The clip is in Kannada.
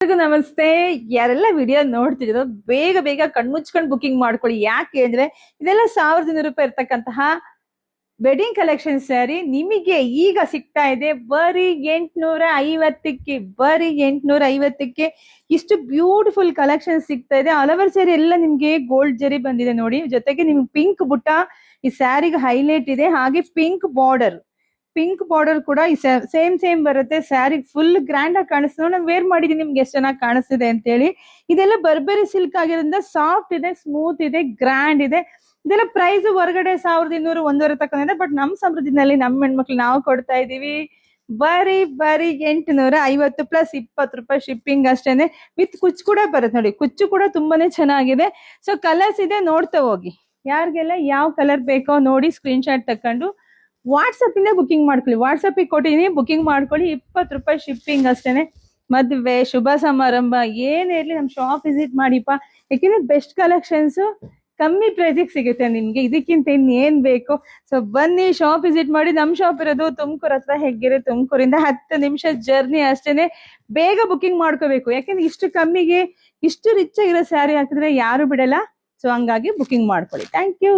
ಎಲ್ರಿಗೂ ನಮಸ್ತೆ. ಯಾರೆಲ್ಲ ವಿಡಿಯೋ ನೋಡ್ತಿದ್ರು ಬೇಗ ಬೇಗ ಕಣ್ಮುಚ್ಕೊಂಡು ಬುಕಿಂಗ್ ಮಾಡ್ಕೊಳ್ಳಿ. ಯಾಕೆ ಅಂದ್ರೆ ಇದೆಲ್ಲ 1,200 ರೂಪಾಯಿ ಇರ್ತಕ್ಕಂತಹ ವೆಡ್ಡಿಂಗ್ ಕಲೆಕ್ಷನ್ ಸ್ಯಾರಿ ನಿಮಗೆ ಈಗ ಸಿಗ್ತಾ ಇದೆ ಬರೀ 850ಕ್ಕೆ. ಬರೀ 850ಕ್ಕೆ ಇಷ್ಟು ಬ್ಯೂಟಿಫುಲ್ ಕಲೆಕ್ಷನ್ ಸಿಗ್ತಾ ಇದೆ. ಆಲ್ ಓವರ್ ಸ್ಯಾರಿ ಎಲ್ಲ ನಿಮ್ಗೆ ಗೋಲ್ಡ್ ಜರಿ ಬಂದಿದೆ ನೋಡಿ. ಜೊತೆಗೆ ನಿಮ್ಗೆ ಪಿಂಕ್ ಬುಟ್ಟ ಈ ಸ್ಯಾರಿಗೆ ಹೈಲೈಟ್ ಇದೆ. ಹಾಗೆ ಪಿಂಕ್ ಬಾರ್ಡರ್ ಕೂಡ ಈ ಸೇಮ್ ಬರುತ್ತೆ. ಸ್ಯಾರಿ ಫುಲ್ ಗ್ರ್ಯಾಂಡ್ ಆಗಿ ಕಾಣಿಸ್ತದೆ. ನಾನು ವೇರ್ ಮಾಡಿದೀನಿ, ನಿಮ್ಗೆ ಎಷ್ಟು ಚೆನ್ನಾಗಿ ಕಾಣಿಸ್ತಿದೆ ಅಂತ ಹೇಳಿ. ಇದೆಲ್ಲ ಬರ್ಬರಿ ಸಿಲ್ಕ್ ಆಗಿರೋದ್ರಿಂದ ಸಾಫ್ಟ್ ಇದೆ, ಸ್ಮೂತ್ ಇದೆ, ಗ್ರ್ಯಾಂಡ್ ಇದೆ. ಇದೆಲ್ಲ ಪ್ರೈಸ್ ಹೊರಗಡೆ 1,200 1,500 ತಕೊಂಡಿದೆ. ಬಟ್ ನಮ್ ಸಮೃದ್ಧಿನಲ್ಲಿ ನಮ್ಮ ಹೆಣ್ಮಕ್ಳು ನಾವು ಕೊಡ್ತಾ ಇದೀವಿ ಬರೀ 850 ಪ್ಲಸ್ 20 ರೂಪಾಯಿ ಶಿಪ್ಪಿಂಗ್ ಅಷ್ಟೇನೆ. ವಿತ್ ಕುಚ್ಚು ಕೂಡ ಬರುತ್ತೆ ನೋಡಿ. ಕುಚ್ಚು ಕೂಡ ತುಂಬಾನೇ ಚೆನ್ನಾಗಿದೆ. ಸೊ ಕಲರ್ಸ್ ಇದೆ, ನೋಡ್ತಾ ಹೋಗಿ. ಯಾರಿಗೆಲ್ಲ ಯಾವ ಕಲರ್ ಬೇಕೋ ನೋಡಿ ಸ್ಕ್ರೀನ್ ಶಾಟ್ ತಕೊಂಡು ವಾಟ್ಸಪ್ ಇಂದ ಬುಕಿಂಗ್ ಮಾಡ್ಕೊಳ್ಳಿ. ವಾಟ್ಸಪ್ ಕೊಟ್ಟಿದೀನಿ, ಬುಕಿಂಗ್ ಮಾಡ್ಕೊಳ್ಳಿ. 20 ರೂಪಾಯಿ ಶಿಪ್ಪಿಂಗ್ ಅಷ್ಟೇನೆ. ಮದ್ವೆ, ಶುಭ ಸಮಾರಂಭ ಏನೇ ಇರ್ಲಿ ನಮ್ ಶಾಪ್ ವಿಸಿಟ್ ಮಾಡಿಪ್ಪ. ಯಾಕೆಂದ್ರೆ ಬೆಸ್ಟ್ ಕಲೆಕ್ಷನ್ಸ್ ಕಮ್ಮಿ ಪ್ರೈಸಿಗೆ ಸಿಗುತ್ತೆ ನಿಮ್ಗೆ. ಇದಕ್ಕಿಂತ ಇನ್ನೇನ್ ಬೇಕು. ಸೊ ಬನ್ನಿ, ಶಾಪ್ ವಿಸಿಟ್ ಮಾಡಿ. ನಮ್ ಶಾಪ್ ಇರೋದು ತುಮಕೂರು ಹತ್ರ, ಹೆಗ್ಗೆರೆ. ತುಮಕೂರಿಂದ 10 ನಿಮಿಷ ಜರ್ನಿ ಅಷ್ಟೇನೆ. ಬೇಗ ಬುಕಿಂಗ್ ಮಾಡ್ಕೋಬೇಕು. ಯಾಕೆಂದ್ರೆ ಇಷ್ಟು ಕಮ್ಮಿಗೆ ಇಷ್ಟು ರಿಚ್ ಆಗಿರೋ ಸ್ಯಾರಿ ಹಾಕಿದ್ರೆ ಯಾರು ಬಿಡಲ್ಲ. ಸೊ ಹಂಗಾಗಿ ಬುಕಿಂಗ್ ಮಾಡ್ಕೊಳ್ಳಿ. Thank you.